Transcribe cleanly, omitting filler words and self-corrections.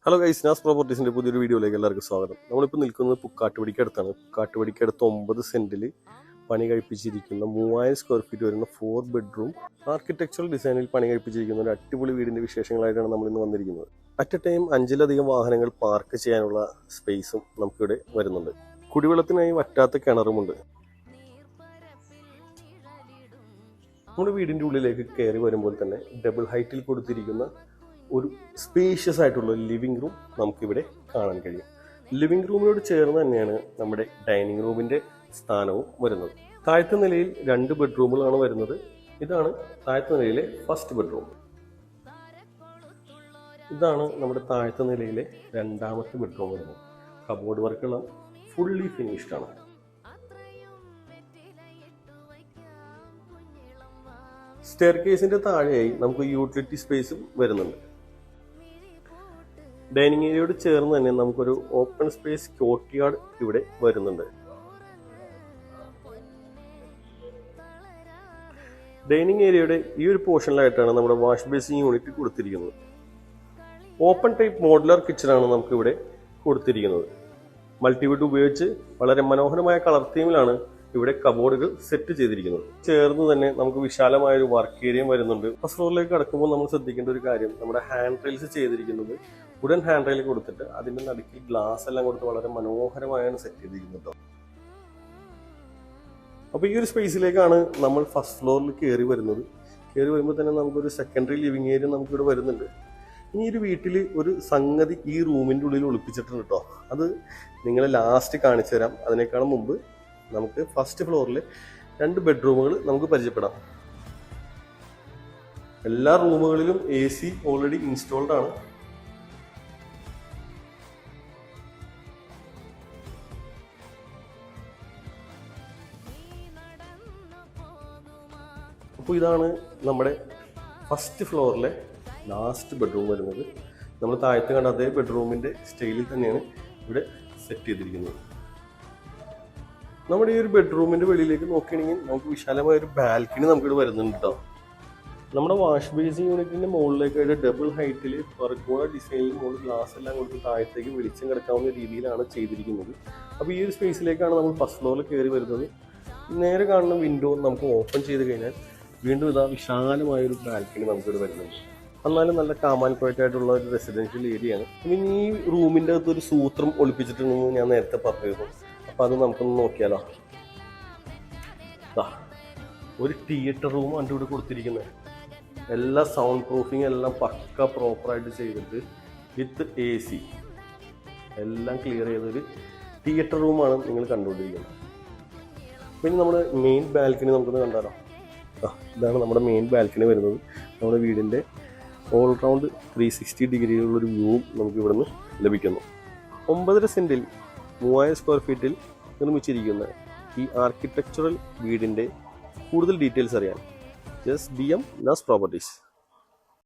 Hello guys, നാസ് പ്രോപ്പർട്ടീസിൻ്റെ പുതിയൊരു വീഡിയോയിലേക്ക് എല്ലാവർക്കും സ്വാഗതം. നമ്മളിപ്പോൾ നിൽക്കുന്നത് പുക്കാട്ടുപടിക്കടുത്താണ്. പുക്കാട്ടുപടിക്കടുത്ത് 9 സെൻറ്റിൽ പണി കഴിപ്പിച്ചിരിക്കുന്ന 3000 സ്ക്വയർ ഫീറ്റ് വരുന്ന 4 ബെഡ്റൂം ആർക്കിടെക്ചറൽ ഡിസൈനിൽ പണി കഴിപ്പിച്ചിരിക്കുന്ന ഒരു അടിപൊളി വീടിൻ്റെ വിശേഷങ്ങളായിട്ടാണ് നമ്മളിന്ന് വന്നിരിക്കുന്നത്. അറ്റ് എ ടൈം 5ലധികം വാഹനങ്ങൾ പാർക്ക് ചെയ്യാനുള്ള സ്പേസും നമുക്കിവിടെ വരുന്നുണ്ട്. കുടിവെള്ളത്തിനായി വറ്റാത്ത കിണറുമുണ്ട്. നമ്മുടെ വീടിൻ്റെ ഉള്ളിലേക്ക് കയറി വരുമ്പോൾ തന്നെ ഡബിൾ ഹൈറ്റിൽ കൊടുത്തിരിക്കുന്ന ഒരു സ്പേഷ്യസ് ആയിട്ടുള്ള ലിവിംഗ് റൂം നമുക്കിവിടെ കാണാൻ കഴിയും. ലിവിംഗ് റൂമിനോട് ചേർന്ന് തന്നെയാണ് നമ്മുടെ ഡൈനിങ് റൂമിൻ്റെ സ്ഥാനവും വരുന്നത്. താഴത്തെ നിലയിൽ 2 ബെഡ്റൂമുകളാണ് വരുന്നത്. ഇതാണ് താഴത്തെ നിലയിലെ ഫസ്റ്റ് ബെഡ്റൂം. ഇതാണ് നമ്മുടെ താഴത്തെ നിലയിലെ 2ാമത്തെ ബെഡ്റൂം വരുന്നത്. കബോർഡ് വർക്കുള്ള ഫുള്ളി ഫിനിഷ്ഡ് ആണ്. സ്റ്റെയർ കേസിന്റെ താഴെയായി നമുക്ക് യൂട്ടിലിറ്റി സ്പേസും വരുന്നുണ്ട്. ഡൈനിങ് ഏരിയയോട് ചേർന്ന് തന്നെ നമുക്കൊരു ഓപ്പൺ സ്പേസ് കോർട്ട്യാർഡ് ഇവിടെ വരുന്നുണ്ട്. ഡൈനിങ് ഏരിയയുടെ ഈ ഒരു പോർഷനിലായിട്ടാണ് നമ്മുടെ വാഷ് ബേസിൻ യൂണിറ്റ് കൊടുത്തിരിക്കുന്നത്. ഓപ്പൺ ടൈപ്പ് മോഡുലർ കിച്ചണാണ് നമുക്കിവിടെ കൊടുത്തിരിക്കുന്നത്. മൾട്ടിവുഡ് ഉപയോഗിച്ച് വളരെ മനോഹരമായ കളർ തീമിലാണ് ഇവിടെ കബോർഡുകൾ സെറ്റ് ചെയ്തിരിക്കുന്നത്. ചേർന്ന് തന്നെ നമുക്ക് വിശാലമായ ഒരു വർക്ക് ഏരിയയും വരുന്നുണ്ട്. ഫസ്റ്റ് ഫ്ലോറിലേക്ക് കടക്കുമ്പോൾ നമ്മൾ ശ്രദ്ധിക്കേണ്ട ഒരു കാര്യം, നമ്മുടെ ഹാൻഡ് റെയിൽസ് ചെയ്തിരിക്കുന്നത് വുഡൻ ഹാൻഡ് റെയിൽ കൊടുത്തിട്ട് അതിന്റെ നടുക്കിൽ ഗ്ലാസ് എല്ലാം കൊടുത്ത് വളരെ മനോഹരമായാണ് സെറ്റ് ചെയ്തിരിക്കുന്നത്. അപ്പോൾ ഈ ഒരു സ്പേസിലേക്കാണ് നമ്മൾ ഫസ്റ്റ് ഫ്ലോറിൽ കയറി വരുന്നത്. കയറി വരുമ്പോൾ തന്നെ നമുക്കൊരു സെക്കൻഡറി ലിവിംഗ് ഏരിയ നമുക്കിവിടെ വരുന്നുണ്ട്. ഇനി ഒരു വീട്ടിൽ ഒരു സംഗതി ഈ റൂമിൻ്റെ ഉള്ളിൽ ഒളിപ്പിച്ചിട്ടുണ്ട് കേട്ടോ. അത് നിങ്ങളെ ലാസ്റ്റ് കാണിച്ചു തരാം. അതിനേക്കാളും മുമ്പ് നമുക്ക് ഫസ്റ്റ് ഫ്ലോറിൽ 2 ബെഡ്റൂമുകൾ നമുക്ക് പരിചയപ്പെടാം. എല്ലാ റൂമുകളിലും AC ഓൾറെഡി ഇൻസ്റ്റോൾഡ് ആണ്. അപ്പോൾ ഇതാണ് നമ്മുടെ ഫസ്റ്റ് ഫ്ലോറിലെ ലാസ്റ്റ് ബെഡ്റൂം വരുന്നത്. നമ്മൾ താഴത്ത് കണ്ട അതേ ബെഡ്റൂമിൻ്റെ സ്റ്റൈലിൽ തന്നെയാണ് ഇവിടെ സെറ്റ് ചെയ്തിരിക്കുന്നത്. നമ്മുടെ ഈ ഒരു ബെഡ്റൂമിൻ്റെ വെളിയിലേക്ക് നോക്കുകയാണെങ്കിൽ നമുക്ക് വിശാലമായ ഒരു ബാൽക്കണി നമുക്കിവിടെ വരുന്നുണ്ട് കേട്ടോ. നമ്മുടെ വാഷ് ബേസിൻ യൂണിറ്റിൻ്റെ മുകളിലേക്കായിട്ട് ഡബിൾ ഹൈറ്റിൽ പെർഗോള ഡിസൈനിൽ മുകളിൽ ഗ്ലാസ് എല്ലാം കൊടുത്ത് താഴത്തേക്ക് വെളിച്ചം കിടക്കാവുന്ന രീതിയിലാണ് ചെയ്തിരിക്കുന്നത്. അപ്പോൾ ഈ ഒരു സ്പേസിലേക്കാണ് നമ്മൾ ഫസ്റ്റ് ഫ്ലോറിൽ കയറി വരുന്നത്. നേരെ കാണുന്ന വിൻഡോ നമുക്ക് ഓപ്പൺ ചെയ്ത് കഴിഞ്ഞാൽ വീണ്ടും ഇതാ വിശാലമായൊരു ബാൽക്കണി നമുക്കിവിടെ വരുന്നുണ്ട്. എന്നാലും നല്ല കാമാൻ ക്വയറ്റായിട്ടുള്ള ഒരു റെസിഡൻഷ്യൽ ഏരിയയാണ്. പിന്നെ ഈ റൂമിൻ്റെ അകത്ത് ഒരു സൂത്രം ഒളിപ്പിച്ചിട്ടുണ്ടെന്ന് ഞാൻ നേരത്തെ പറഞ്ഞിരുന്നു. അപ്പം അത് നമുക്കൊന്ന് നോക്കിയാലോ. ഒരു തിയേറ്റർ റൂം അതിൻ്റെ കൂടെ കൊടുത്തിരിക്കുന്നത്. എല്ലാ സൗണ്ട് പ്രൂഫിങ് എല്ലാം പക്ക പ്രോപ്പറായിട്ട് ചെയ്തിട്ട് വിത്ത് AC എല്ലാം ക്ലിയർ ചെയ്തൊരു തിയേറ്റർ റൂമാണ് നിങ്ങൾ കണ്ടുകൊണ്ടിരിക്കുന്നത്. പിന്നെ നമ്മുടെ മെയിൻ ബാൽക്കണി നമുക്കൊന്ന് കണ്ടാലോ. ഇതാണ് നമ്മുടെ മെയിൻ ബാൽക്കണി വരുന്നത്. നമ്മുടെ വീടിൻ്റെ ഓൾ റൗണ്ട് 360 ഡിഗ്രിയിലുള്ളൊരു വ്യൂവും നമുക്ക് ഇവിടുന്ന് ലഭിക്കുന്നു. 9.5 സെൻറ്റിൽ 3000 സ്ക്വയർ ഫീറ്റിൽ നിർമ്മിച്ചിരിക്കുന്ന ഈ ആർക്കിടെക്ചറൽ വീടിൻ്റെ കൂടുതൽ ഡീറ്റെയിൽസ് അറിയാൻ ജസ്റ്റ് DM നാസ് പ്രോപ്പർട്ടീസ്.